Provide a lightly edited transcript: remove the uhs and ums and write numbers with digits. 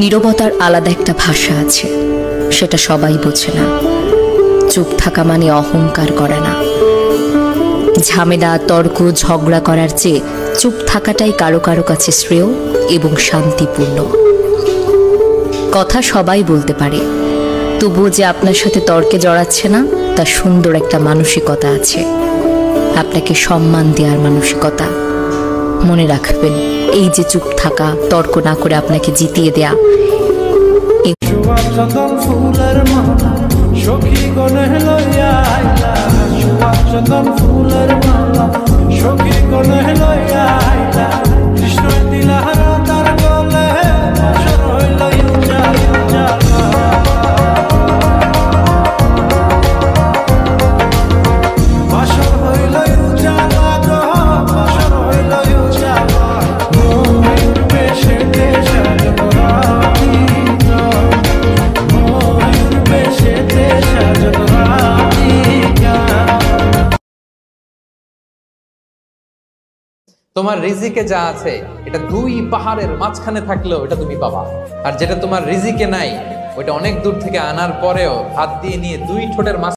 নীরবতার আলাদা একটা ভাষা আছে, সেটা সবাই বোঝে না। চুপ থাকা মানে অহংকার করে না। ঝামেলা, তর্ক, ঝগড়া করার চেয়ে চুপ থাকাটাই কারো কারো কাছে শ্রেয় এবং শান্তিপূর্ণ। কথা সবাই বলতে পারে, তবুও যে আপনার সাথে তর্কে জড়াচ্ছে না, তার সুন্দর একটা মানসিকতা আছে, আপনাকে সম্মান দেওয়ার মানসিকতা। মনে রাখবেন, এই যে চুপ থাকা, তর্ক না করে আপনাকে জিতিয়ে দেয়া, তোমার রিজিকে যা আছে এটা দুই পাহাড়ের মাঝখানে থাকলেও এটা তুমি পাবা, আর যেটা তোমার রিজিকে নাই ওইটা অনেক দূর থেকে আনার পরেও হাত দিয়ে নিয়ে দুই ঠোঁটের মাঝ